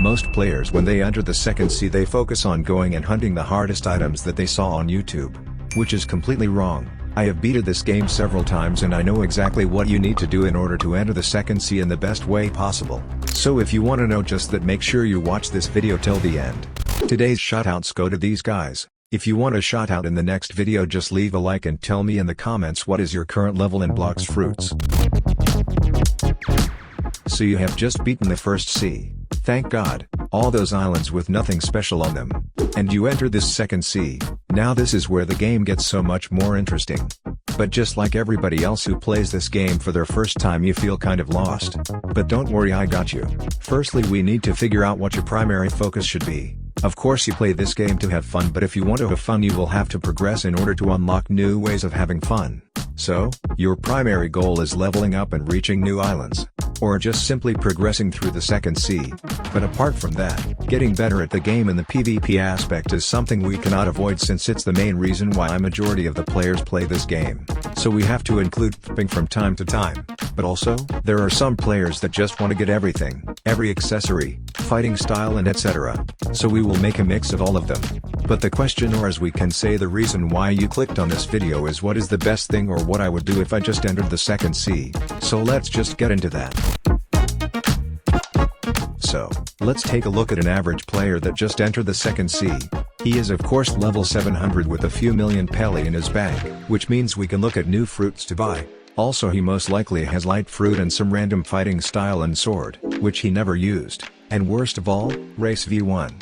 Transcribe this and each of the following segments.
Most players when they enter the second sea they focus on going and hunting the hardest items that they saw on YouTube. Which is completely wrong. I have beaten this game several times and I know exactly what you need to do in order to enter the second sea in the best way possible. So if you want to know just that, make sure you watch this video till the end. Today's shoutouts go to these guys. If you want a shoutout in the next video, just leave a like and tell me in the comments what is your current level in Blox Fruits. So you have just beaten the first sea. Thank God, all those islands with nothing special on them. And you enter this second sea. Now this is where the game gets so much more interesting. But just like everybody else who plays this game for their first time, you feel kind of lost. But don't worry, I got you. Firstly, we need to figure out what your primary focus should be. Of course you play this game to have fun, but if you want to have fun you will have to progress in order to unlock new ways of having fun. So, your primary goal is leveling up and reaching new islands. Or just simply progressing through the second sea. But apart from that, getting better at the game and the PvP aspect is something we cannot avoid, since it's the main reason why a majority of the players play this game. So we have to include FPing from time to time. But also, there are some players that just want to get everything, every accessory, fighting style and etc. So we will make a mix of all of them. But the question, or as we can say the reason why you clicked on this video, is what is the best thing or what I would do if I just entered the second sea. So let's just get into that. So, let's take a look at an average player that just entered the second sea. He is of course level 700 with a few million pelly in his bank, which means we can look at new fruits to buy. Also he most likely has light fruit and some random fighting style and sword, which he never used, and worst of all, race V1.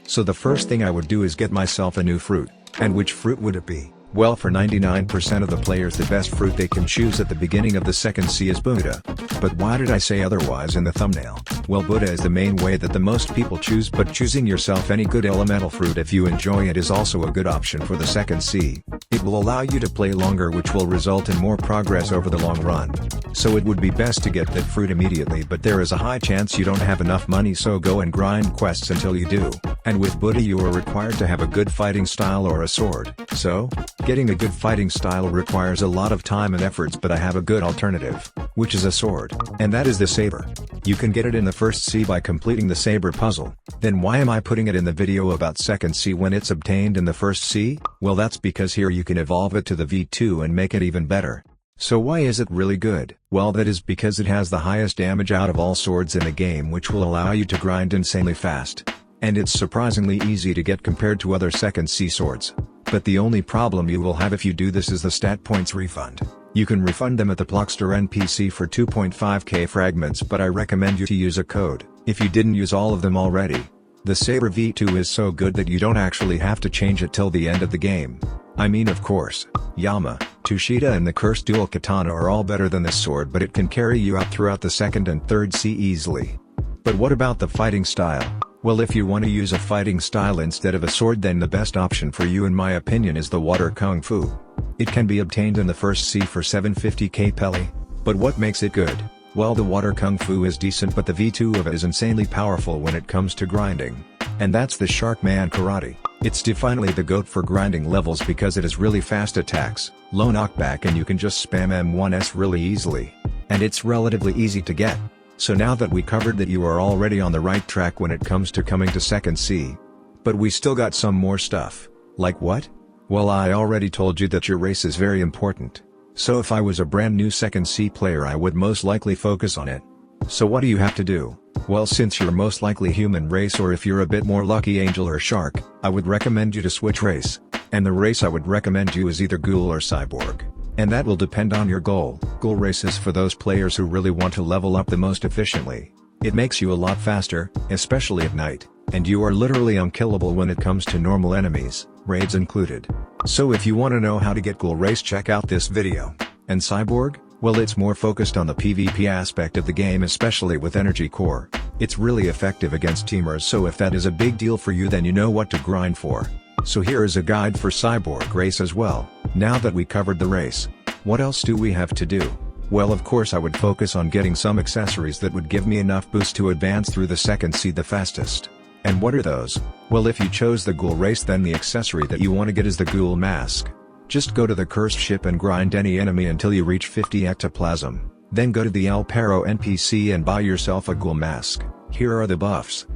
So the first thing I would do is get myself a new fruit. And which fruit would it be? Well, for 99% of the players the best fruit they can choose at the beginning of the second sea is Buddha. But why did I say otherwise in the thumbnail? Well, Buddha is the main way that the most people choose, but choosing yourself any good elemental fruit if you enjoy it is also a good option for the second sea. It will allow you to play longer, which will result in more progress over the long run. So it would be best to get that fruit immediately, but there is a high chance you don't have enough money, so go and grind quests until you do. And with Buddha you are required to have a good fighting style or a sword. So, getting a good fighting style requires a lot of time and efforts, but I have a good alternative, which is a sword, and that is the saber. You can get it in the first sea by completing the saber puzzle. Then why am I putting it in the video about second sea when it's obtained in the first sea? Well, that's because here you can evolve it to the V2 and make it even better. So why is it really good? Well, that is because it has the highest damage out of all swords in the game, which will allow you to grind insanely fast. And it's surprisingly easy to get compared to other second sea swords. But the only problem you will have if you do this is the stat points refund. You can refund them at the Bloxter NPC for 2.5k fragments, but I recommend you to use a code, if you didn't use all of them already. The Saber V2 is so good that you don't actually have to change it till the end of the game. I mean, of course, Yama, Tushita and the Cursed Dual Katana are all better than this sword, but it can carry you out throughout the second and third sea easily. But what about the fighting style? Well, if you want to use a fighting style instead of a sword, then the best option for you in my opinion is the Water Kung Fu. It can be obtained in the first sea for 750k pelly. But what makes it good? Well, the Water Kung Fu is decent, but the V2 of it is insanely powerful when it comes to grinding. And that's the Sharkman Karate. It's definitely the GOAT for grinding levels because it has really fast attacks, low knockback, and you can just spam M1S really easily. And it's relatively easy to get. So now that we covered that, you are already on the right track when it comes to coming to second sea. But we still got some more stuff. Like what? Well, I already told you that your race is very important. So if I was a brand new second sea player, I would most likely focus on it. So what do you have to do? Well, since you're most likely human race, or if you're a bit more lucky angel or shark, I would recommend you to switch race. And the race I would recommend you is either ghoul or cyborg. And that will depend on your goal. Ghoul race is for those players who really want to level up the most efficiently. It makes you a lot faster, especially at night, and you are literally unkillable when it comes to normal enemies, raids included. So if you want to know how to get ghoul race, check out this video. And cyborg? Well, it's more focused on the PvP aspect of the game, especially with energy core. It's really effective against teamers, so if that is a big deal for you, then you know what to grind for. So here is a guide for cyborg race as well. Now that we covered the race, what else do we have to do? Well, of course I would focus on getting some accessories that would give me enough boost to advance through the second sea the fastest. And what are those? Well, if you chose the ghoul race, then the accessory that you want to get is the ghoul mask. Just go to the cursed ship and grind any enemy until you reach 50 ectoplasm. Then go to the El Perro NPC and buy yourself a ghoul mask. Here are the buffs.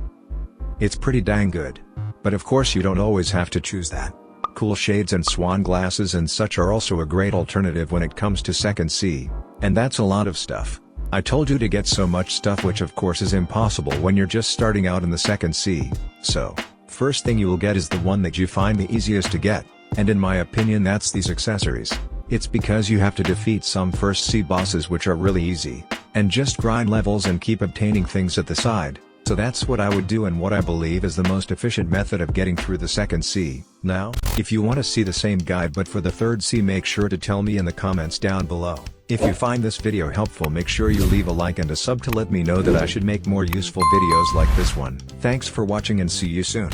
It's pretty dang good. But of course you don't always have to choose that. Cool shades and swan glasses and such are also a great alternative when it comes to second C. And that's a lot of stuff. I told you to get so much stuff, which of course is impossible when you're just starting out in the second C. So, first thing you will get is the one that you find the easiest to get, and in my opinion that's these accessories. It's because you have to defeat some first C bosses which are really easy, and just grind levels and keep obtaining things at the side. So that's what I would do and what I believe is the most efficient method of getting through the second C. Now, if you want to see the same guide but for the third C, make sure to tell me in the comments down below. If you find this video helpful, make sure you leave a like and a sub to let me know that I should make more useful videos like this one. Thanks for watching and see you soon.